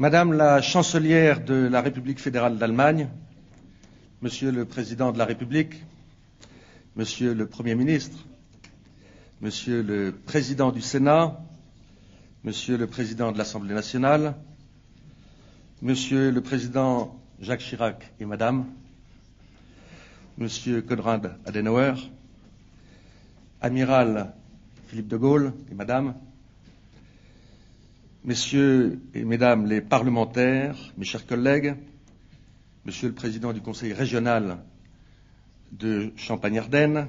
Madame la chancelière de la République fédérale d'Allemagne, Monsieur le Président de la République, Monsieur le Premier ministre, Monsieur le Président du Sénat, Monsieur le Président de l'Assemblée nationale, Monsieur le Président Jacques Chirac et Madame, Monsieur Konrad Adenauer, Amiral Philippe de Gaulle et Madame, Messieurs et Mesdames les parlementaires, mes chers collègues, Monsieur le Président du Conseil régional de Champagne-Ardenne,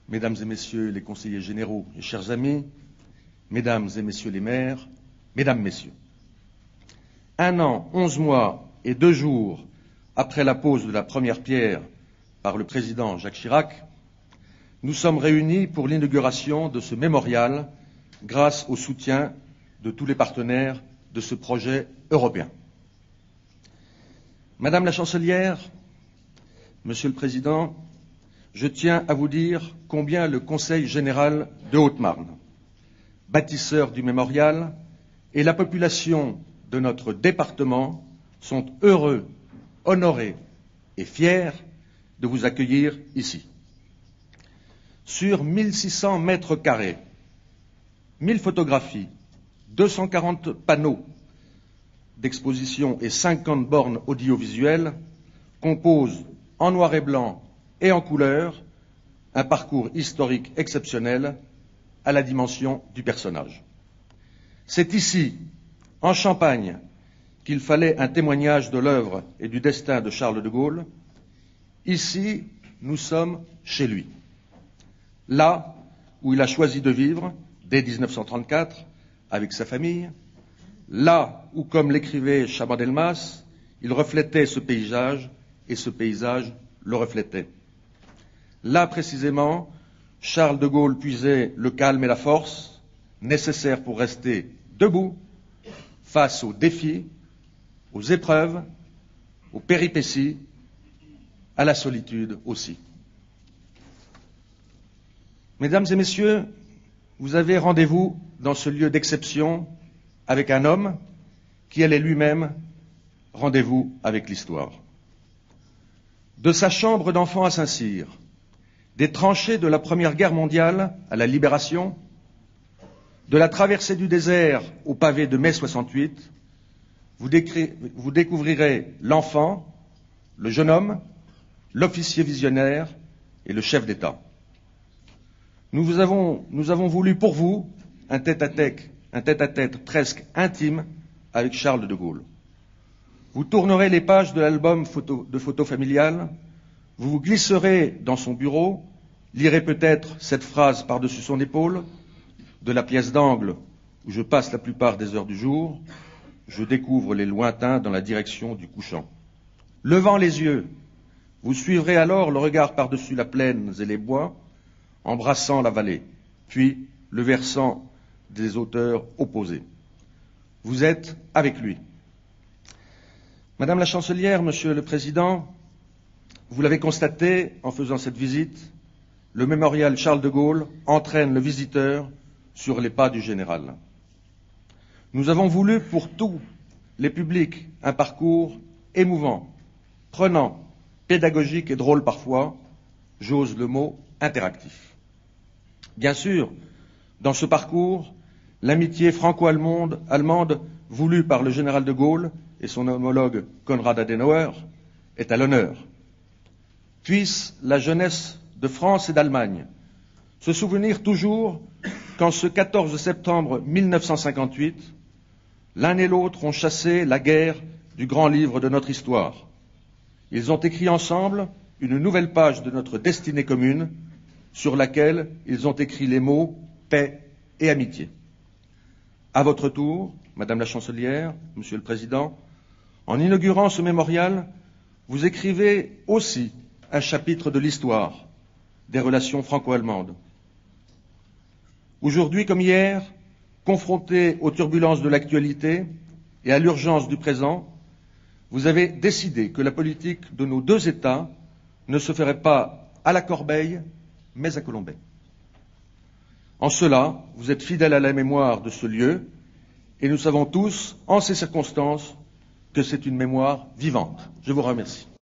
Mesdames et Messieurs les conseillers généraux et chers amis, Mesdames et Messieurs les maires, Mesdames, Messieurs. 1 an, 11 mois et 2 jours après la pose de la première pierre par le président Jacques Chirac, nous sommes réunis pour l'inauguration de ce mémorial grâce au soutien de tous les partenaires de ce projet européen. Madame la chancelière, Monsieur le Président, je tiens à vous dire combien le Conseil général de Haute-Marne, bâtisseur du mémorial, et la population de notre département sont heureux, honorés et fiers de vous accueillir ici. Sur 1600 mètres carrés, 1000 photographies, 240 panneaux d'exposition et 50 bornes audiovisuelles composent en noir et blanc et en couleur un parcours historique exceptionnel à la dimension du personnage. C'est ici, en Champagne, qu'il fallait un témoignage de l'œuvre et du destin de Charles de Gaulle. Ici, nous sommes chez lui. Là où il a choisi de vivre, dès 1934, avec sa famille, là où, comme l'écrivait Chaban-Delmas, il reflétait ce paysage et ce paysage le reflétait. Là, précisément, Charles de Gaulle puisait le calme et la force nécessaires pour rester debout face aux défis, aux épreuves, aux péripéties, à la solitude aussi. Mesdames et messieurs, vous avez rendez-vous dans ce lieu d'exception avec un homme qui allait lui-même rendez-vous avec l'histoire. De sa chambre d'enfant à Saint-Cyr, des tranchées de la Première Guerre mondiale à la Libération, de la traversée du désert au pavé de mai 68, vous découvrirez l'enfant, le jeune homme, l'officier visionnaire et le chef d'État. Nous avons voulu pour vous un tête-à-tête presque intime avec Charles de Gaulle. Vous tournerez les pages de l'album de photos familiales, vous vous glisserez dans son bureau, lirez peut-être cette phrase par-dessus son épaule, de la pièce d'angle où je passe la plupart des heures du jour, je découvre les lointains dans la direction du couchant. Levant les yeux, vous suivrez alors le regard par-dessus la plaine et les bois, embrassant la vallée, puis le versant des hauteurs opposées. Vous êtes avec lui. Madame la chancelière, Monsieur le Président, vous l'avez constaté en faisant cette visite, le mémorial Charles de Gaulle entraîne le visiteur sur les pas du général. Nous avons voulu pour tous les publics un parcours émouvant, prenant, pédagogique et drôle parfois, j'ose le mot, interactif. Bien sûr, dans ce parcours, l'amitié franco-allemande voulue par le général de Gaulle et son homologue Konrad Adenauer est à l'honneur. Puisse la jeunesse de France et d'Allemagne se souvenir toujours qu'en ce 14 septembre 1958, l'un et l'autre ont chassé la guerre du grand livre de notre histoire. Ils ont écrit ensemble une nouvelle page de notre destinée commune sur laquelle ils ont écrit les mots paix et amitié. À votre tour, Madame la chancelière, Monsieur le Président, en inaugurant ce mémorial, vous écrivez aussi un chapitre de l'histoire des relations franco-allemandes. Aujourd'hui comme hier, confrontés aux turbulences de l'actualité et à l'urgence du présent, vous avez décidé que la politique de nos deux États ne se ferait pas à la corbeille, mais à Colombey. En cela, vous êtes fidèle à la mémoire de ce lieu Et nous savons tous, en ces circonstances, que c'est une mémoire vivante. Je vous remercie.